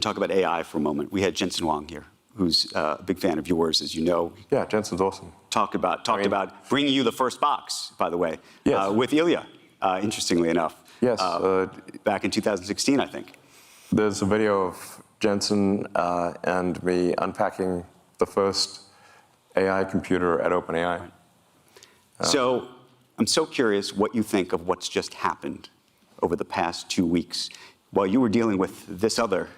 Talk about AI for a moment. We had Jensen Huang here, who's a big fan of yours, as you know. Yeah, Jensen's awesome. Talked about bringing you the first box, by the way, yes. With Ilya, interestingly enough. Yes. Back in 2016, I think. There's a video of Jensen and me unpacking the first AI computer at OpenAI. Right. So I'm so curious what you think of what's just happened over the past 2 weeks while you were dealing with this other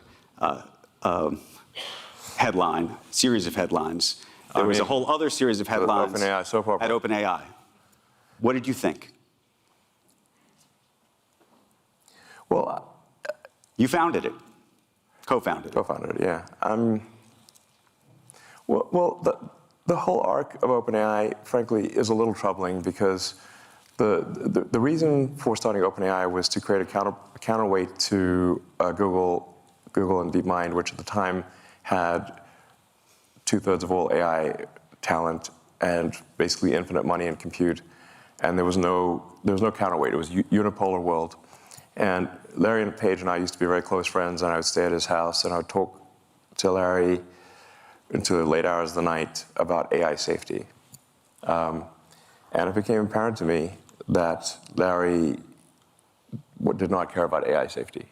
series of headlines. There was a whole other series of headlines OpenAI soap opera. at OpenAI. What did you think? Well, you founded it, co-founded it. Co-founded it, yeah. The whole arc of OpenAI, frankly, is a little troubling because the reason for starting OpenAI was to create a counterweight to Google and DeepMind, which at the time had 2/3 of all AI talent and basically infinite money and compute, and there was no counterweight. It was a unipolar world. And Larry and Paige and I used to be very close friends, and I would stay at his house, and I would talk to Larry into the late hours of the night about AI safety. And it became apparent to me that Larry did not care about AI safety.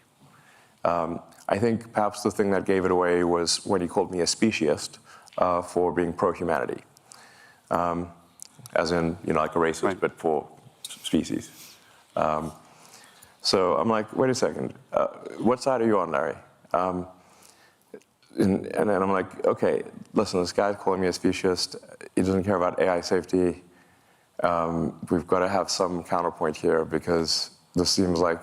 I think perhaps the thing that gave it away was when he called me a speciesist for being pro-humanity, as in, like a racist, right, but for species. So I'm like, wait a second, what side are you on, Larry? And then I'm like, okay, listen, this guy's calling me a speciesist. He doesn't care about AI safety. We've got to have some counterpoint here because this seems like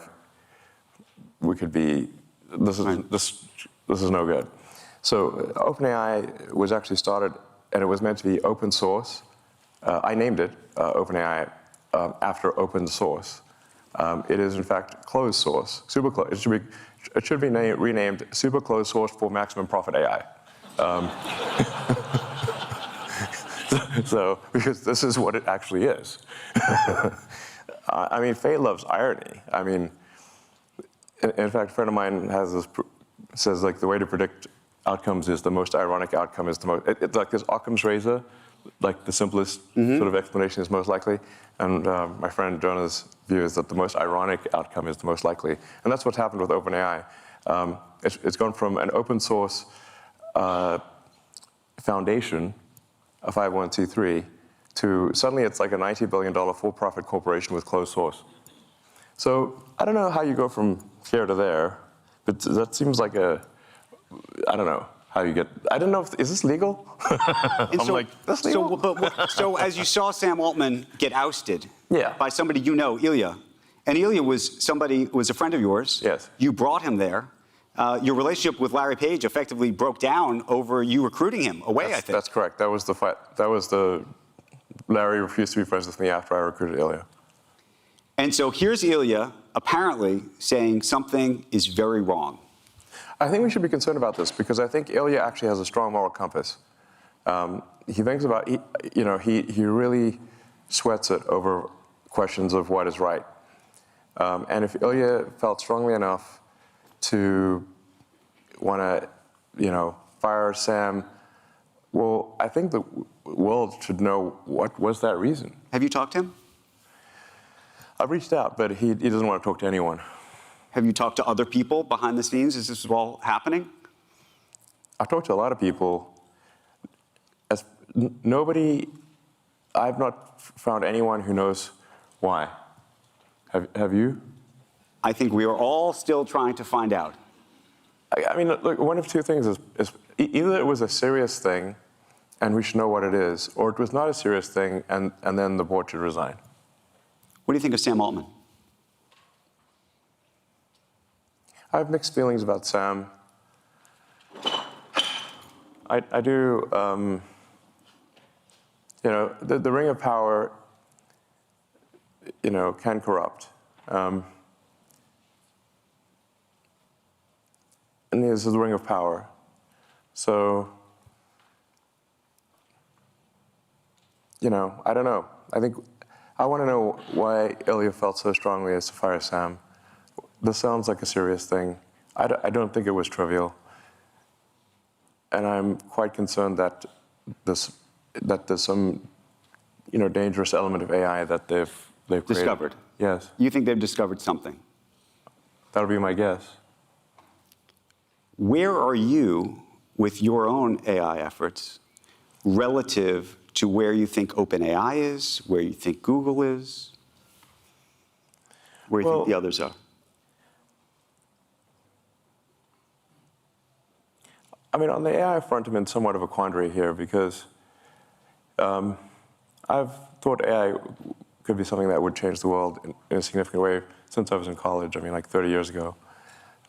we could be, this is no good. So OpenAI was actually started, and it was meant to be open source. I named it OpenAI after open source. It is in fact closed source, super closed. It should be renamed super closed source for maximum profit AI. So because this is what it actually is. I mean, fate loves irony. I mean, in fact, a friend of mine says like the way to predict outcomes is the most ironic outcome is the most. It's like this Occam's razor, like the simplest sort of explanation is most likely. And my friend Jonah's view is that the most ironic outcome is the most likely. And that's what's happened with OpenAI. It's gone from an open source foundation, a 501c3, to suddenly it's like a $90 billion for-profit corporation with closed source. So I don't know how you go from here to there, but that seems like I don't know. How you get? I don't know. Is this legal? I'm like, that's legal. So as you saw Sam Altman get ousted, yeah, by somebody you know, Ilya, and Ilya was a friend of yours. Yes. You brought him there. Your relationship with Larry Page effectively broke down over you recruiting him away. I think that's correct. That was the fight. Larry refused to be friends with me after I recruited Ilya. And so here's Ilya apparently saying something is very wrong. I think we should be concerned about this because I think Ilya actually has a strong moral compass. He thinks about, he really sweats it over questions of what is right. And if Ilya felt strongly enough to want to, fire Sam, well, I think the world should know what was that reason. Have you talked to him? I've reached out, but he doesn't want to talk to anyone. Have you talked to other people behind the scenes as this is all happening? I've talked to a lot of people. I've not found anyone who knows why. Have you? I think we are all still trying to find out. I mean, look, one of two things is either it was a serious thing and we should know what it is, or it was not a serious thing and then the board should resign. What do you think of Sam Altman? I have mixed feelings about Sam. I do, the ring of power, can corrupt. And this is the ring of power. So, I don't know. I want to know why Ilya felt so strongly as to fire Sam. This sounds like a serious thing. I don't think it was trivial. and I'm quite concerned that there's some, dangerous element of AI that they've created. Discovered. Yes, You think they've discovered something. that would be my guess. Where are you with your own AI efforts relative to where you think OpenAI is, where you think Google is, where you think the others are? I mean, on the AI front, I'm in somewhat of a quandary here because I've thought AI could be something that would change the world in a significant way since I was in college, I mean, like 30 years ago.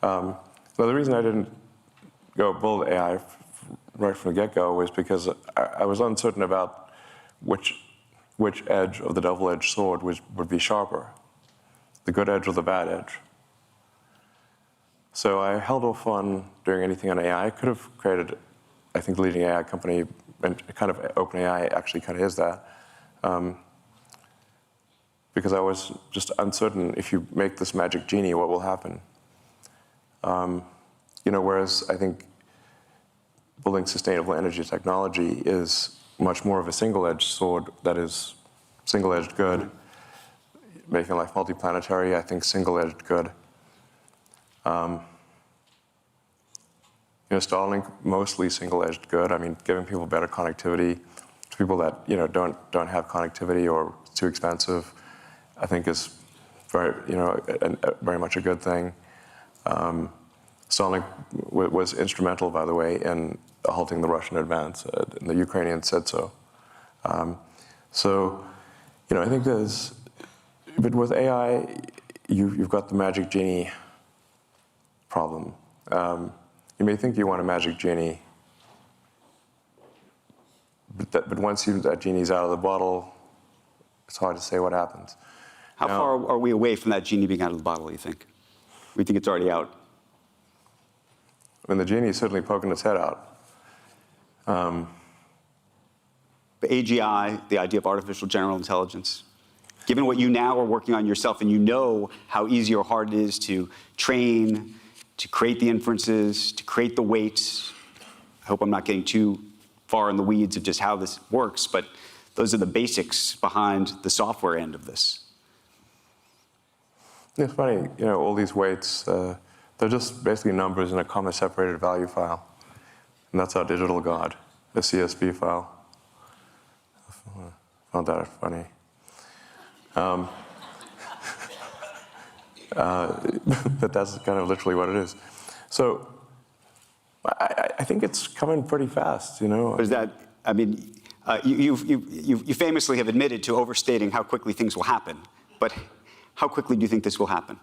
So the reason I didn't go build AI right from the get-go was because I was uncertain about which edge of the double-edged sword would be sharper, the good edge or the bad edge. So I held off on doing anything on AI. I could have created, I think, the leading AI company, and kind of OpenAI actually kind of is that, because I was just uncertain if you make this magic genie, what will happen? Whereas I think building sustainable energy technology is much more of a single-edged sword that is single-edged good. Making life multiplanetary, I think single-edged good. Starlink, mostly single-edged good. I mean, giving people better connectivity to people that don't have connectivity or it's too expensive, I think is very very much a good thing. Starlink was instrumental, by the way, in halting the Russian advance, and the Ukrainians said so. I think but with AI, you've got the magic genie problem. You may think you want a magic genie, but once that genie's out of the bottle, it's hard to say what happens. How far are we away from that genie being out of the bottle, you think? We think it's already out? I mean, the genie is certainly poking its head out. The AGI, the idea of artificial general intelligence, given what you now are working on yourself, and you know how easy or hard it is to train, to create the inferences, to create the weights. I hope I'm not getting too far in the weeds of just how this works, but those are the basics behind the software end of this. It's funny, all these weights, they're just basically numbers in a comma-separated value file. And that's our digital God, a CSV file. I found that funny. But that's kind of literally what it is. So I think it's coming pretty fast, Is that, I mean, you famously have admitted to overstating how quickly things will happen, but how quickly do you think this will happen?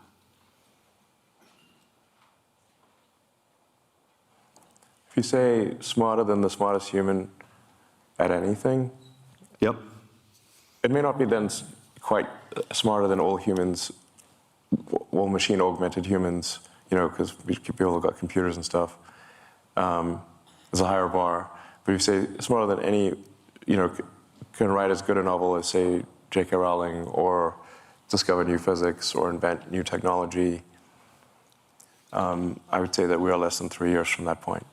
If you say smarter than the smartest human at anything, Yep. it may not be then quite smarter than all humans, all machine-augmented humans, because people have got computers and stuff. There's a higher bar. But if you say smarter than any, can write as good a novel as, say, J.K. Rowling, or discover new physics, or invent new technology, I would say that we are less than 3 years from that point.